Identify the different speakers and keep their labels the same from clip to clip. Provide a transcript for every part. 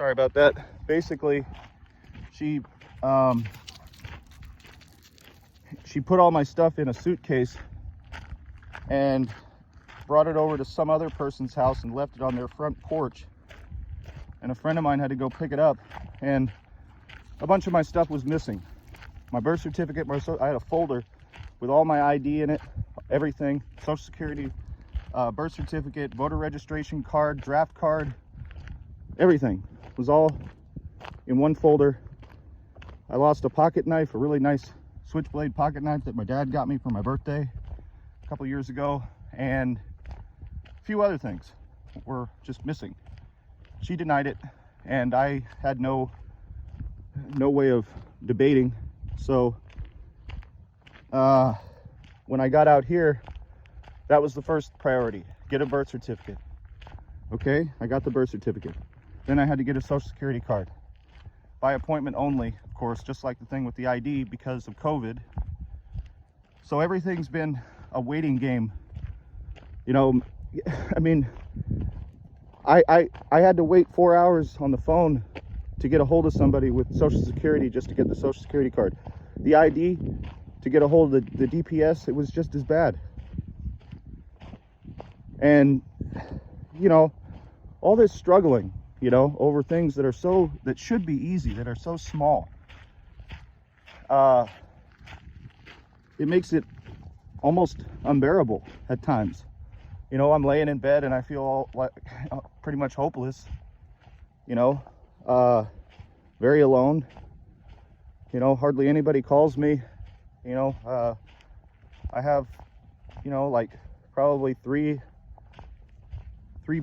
Speaker 1: Sorry about that. Basically, she put all my stuff in a suitcase and brought it over to some other person's house and left it on their front porch. And a friend of mine had to go pick it up, and a bunch of my stuff was missing. My birth certificate, I had a folder with all my ID in it, everything, Social Security, birth certificate, voter registration card, draft card, everything was all in one folder. I lost a pocket knife, a really nice switchblade pocket knife that my dad got me for my birthday a couple years ago, and a few other things were just missing. She denied it, and I had no way of debating. So when I got out here, that was the first priority: get a birth certificate. Okay, I got the birth certificate. Then I had to get a Social Security card, by appointment only, of course, just like the thing with the ID because of COVID. So everything's been a waiting game. You know, I mean, I had to wait 4 hours on the phone to get a hold of somebody with Social Security just to get the Social Security card. The ID, to get a hold of the DPS, it was just as bad. And, you know, all this struggling, you know, over things that should be easy, that are so small, it makes it almost unbearable at times. You know, I'm laying in bed and I feel pretty much hopeless, you know, very alone. You know, hardly anybody calls me. You know, I have, you know, like probably three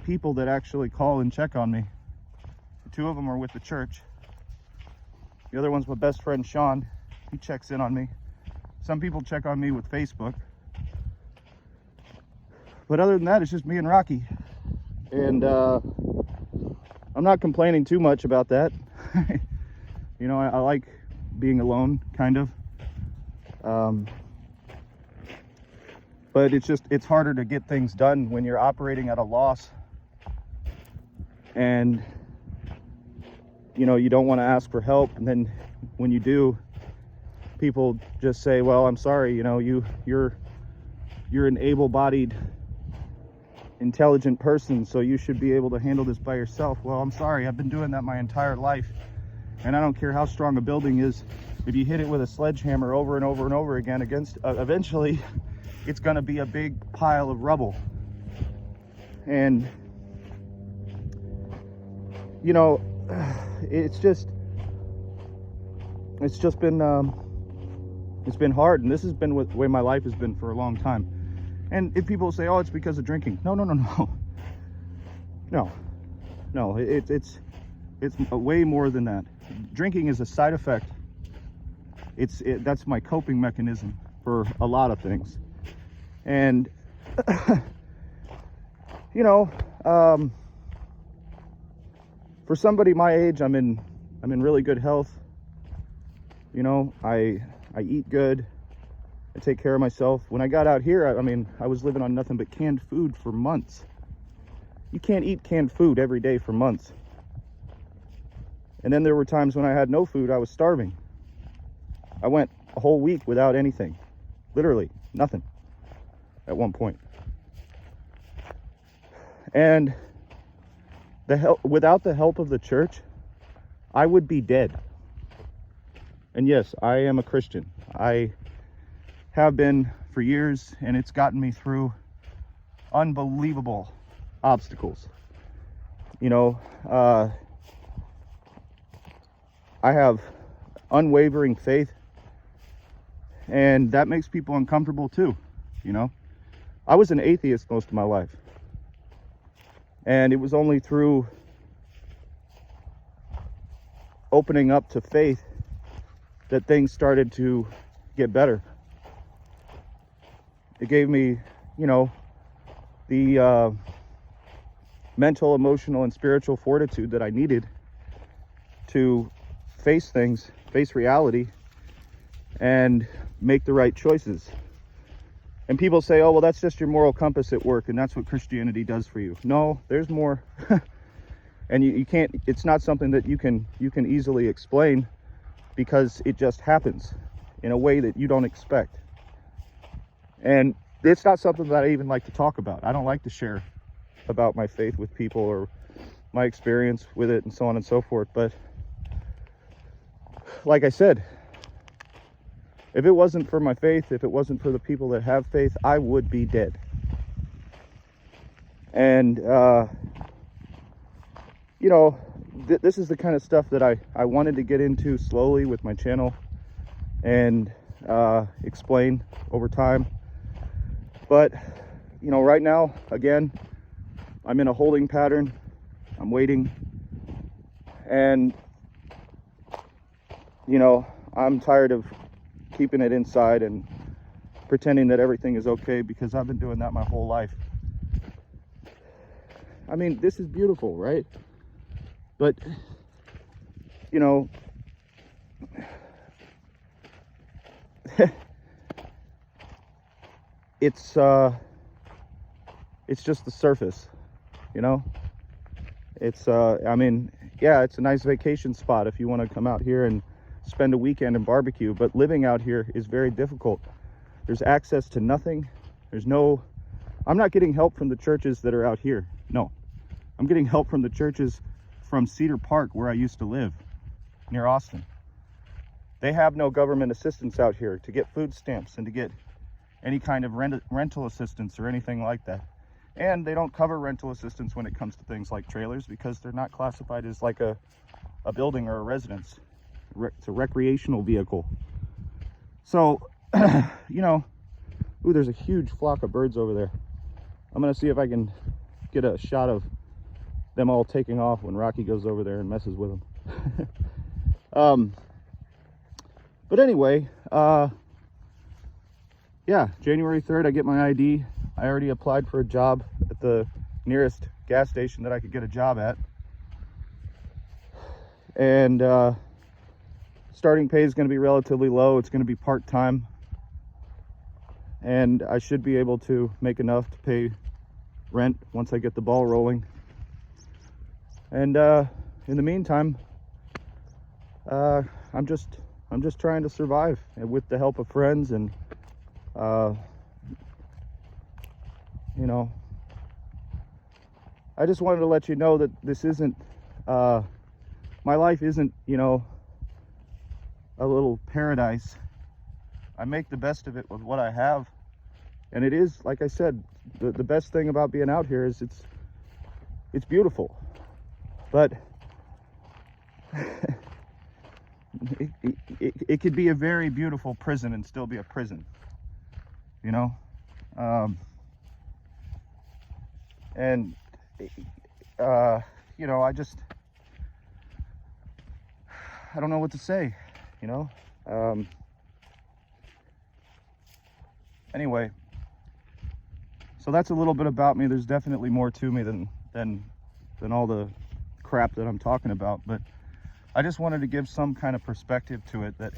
Speaker 1: people that actually call and check on me. Two of them are with the church. The other one's my best friend Sean. He checks in on me. Some people check on me with Facebook. But other than that, it's just me and Rocky. And I'm not complaining too much about that. You know, I like being alone, kind of. But it's harder to get things done when you're operating at a loss. And, you know, you don't want to ask for help. And then when you do, people just say, well, I'm sorry, you know, you're an able-bodied, intelligent person, so you should be able to handle this by yourself. Well, I'm sorry, I've been doing that my entire life. And I don't care how strong a building is, if you hit it with a sledgehammer over and over and over again eventually it's going to be a big pile of rubble. And, you know, it's been hard, and this has been the way my life has been for a long time. And if people say, oh, it's because of drinking, no, it's way more than that. Drinking is a side effect. That's my coping mechanism for a lot of things. And you know, for somebody my age, I'm in really good health. You know, I eat good. I take care of myself. When I got out here, I mean, I was living on nothing but canned food for months. You can't eat canned food every day for months. And then there were times when I had no food, I was starving. I went a whole week without anything. Literally nothing at one point. And without the help of the church, I would be dead. And yes, I am a Christian. I have been for years, and it's gotten me through unbelievable obstacles. You know, I have unwavering faith, and that makes people uncomfortable too. You know, I was an atheist most of my life, and it was only through opening up to faith that things started to get better. It gave me, you know, the mental, emotional, and spiritual fortitude that I needed to face things, face reality, and make the right choices. And people say, oh, well, that's just your moral compass at work, and that's what Christianity does for you. No, there's more. And you can't, it's not something that you can easily explain, because it just happens in a way that you don't expect. And it's not something that I even like to talk about. I don't like to share about my faith with people or my experience with it and so on and so forth. But like I said, if it wasn't for my faith, if it wasn't for the people that have faith, I would be dead. And you know, this is the kind of stuff that I wanted to get into slowly with my channel and explain over time. But you know, right now, again, I'm in a holding pattern. I'm waiting, and you know, I'm tired of keeping it inside and pretending that everything is okay, because I've been doing that my whole life. I mean, this is beautiful, right? But you know, it's just the surface, you know. It's I mean, yeah, it's a nice vacation spot if you want to come out here and spend a weekend and barbecue, but living out here is very difficult. There's access to nothing. I'm not getting help from the churches that are out here. No, I'm getting help from the churches from Cedar Park, where I used to live, near Austin. They have no government assistance out here to get food stamps and to get any kind of rental assistance or anything like that. And they don't cover rental assistance when it comes to things like trailers, because they're not classified as like a building or a residence. It's a recreational vehicle. So, you know, ooh, there's a huge flock of birds over there. I'm gonna see if I can get a shot of them all taking off when Rocky goes over there and messes with them. But anyway, yeah, January 3rd, I get my ID. I already applied for a job at the nearest gas station that I could get a job at. And starting pay is going to be relatively low. It's going to be part-time. And I should be able to make enough to pay rent once I get the ball rolling. And in the meantime, I'm just trying to survive, and with the help of friends. And you know, I just wanted to let you know that this isn't my life isn't, you know, a little paradise. I make the best of it with what I have, and it is, like I said, the best thing about being out here is it's beautiful. But it could be a very beautiful prison and still be a prison, you know. And you know, I don't know what to say, you know. Anyway, so that's a little bit about me. There's definitely more to me than all the crap that I'm talking about, but I just wanted to give some kind of perspective to it that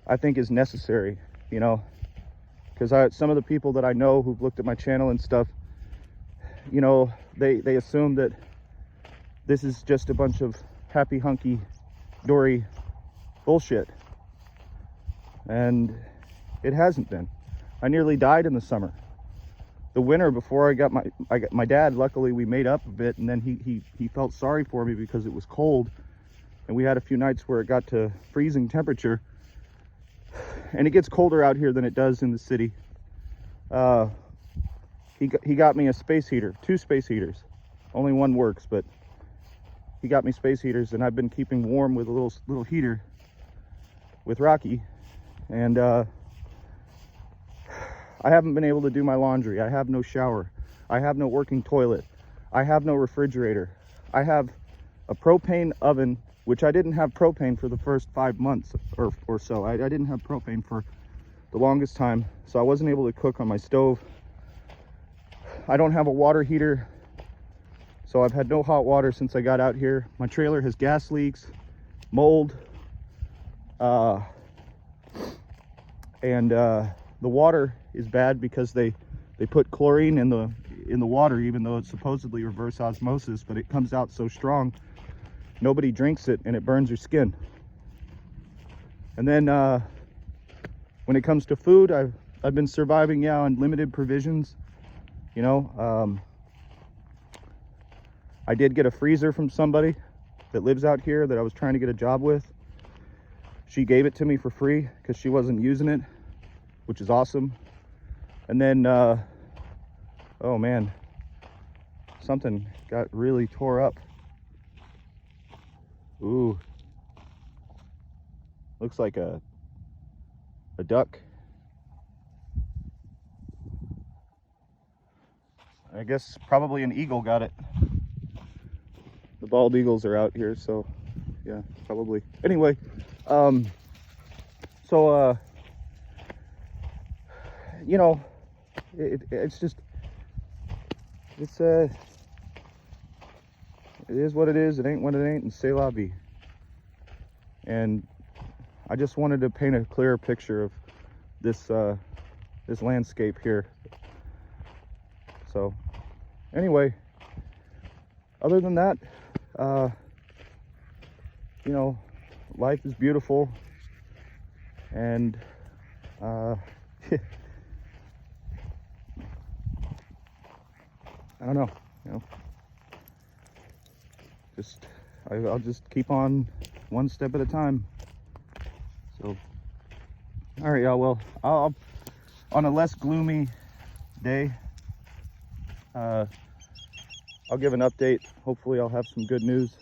Speaker 1: I think is necessary, you know, because some of the people that I know who've looked at my channel and stuff, you know, they assume that this is just a bunch of happy hunky dory bullshit, and it hasn't been. I nearly died in the summer. The winter before I got my dad, luckily we made up a bit, and then he felt sorry for me because it was cold, and we had a few nights where it got to freezing temperature, and it gets colder out here than it does in the city. He got me a space heater, 2 space heaters. Only one works, but he got me space heaters, and I've been keeping warm with a little heater with Rocky. And I haven't been able to do my laundry. I have no shower. I have no working toilet. I have no refrigerator. I have a propane oven, which I didn't have propane for the first 5 months or so. I didn't have propane for the longest time, so I wasn't able to cook on my stove. I don't have a water heater, so I've had no hot water since I got out here. My trailer has gas leaks, mold, and the water is bad because they put chlorine in in the water, even though it's supposedly reverse osmosis, but it comes out so strong, nobody drinks it and it burns your skin. And then when it comes to food, I've been surviving, yeah, on limited provisions. You know, I did get a freezer from somebody that lives out here that I was trying to get a job with. She gave it to me for free because she wasn't using it, which is awesome. And then, oh man, something got really tore up. Ooh, looks like a duck. I guess probably an eagle got it. The bald eagles are out here, so yeah, probably. Anyway, you know, it's just, it is what it is. It ain't what it ain't, and c'est la vie. And I just wanted to paint a clearer picture of this this landscape here. So anyway, other than that, you know, life is beautiful, and I don't know, you know, just I'll just keep on one step at a time. So all right, y'all. Well, I'll on a less gloomy day, I'll give an update. Hopefully I'll have some good news.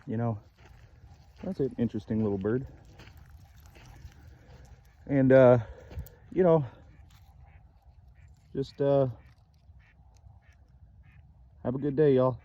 Speaker 1: You know, that's an interesting little bird. And you know, just have a good day, y'all.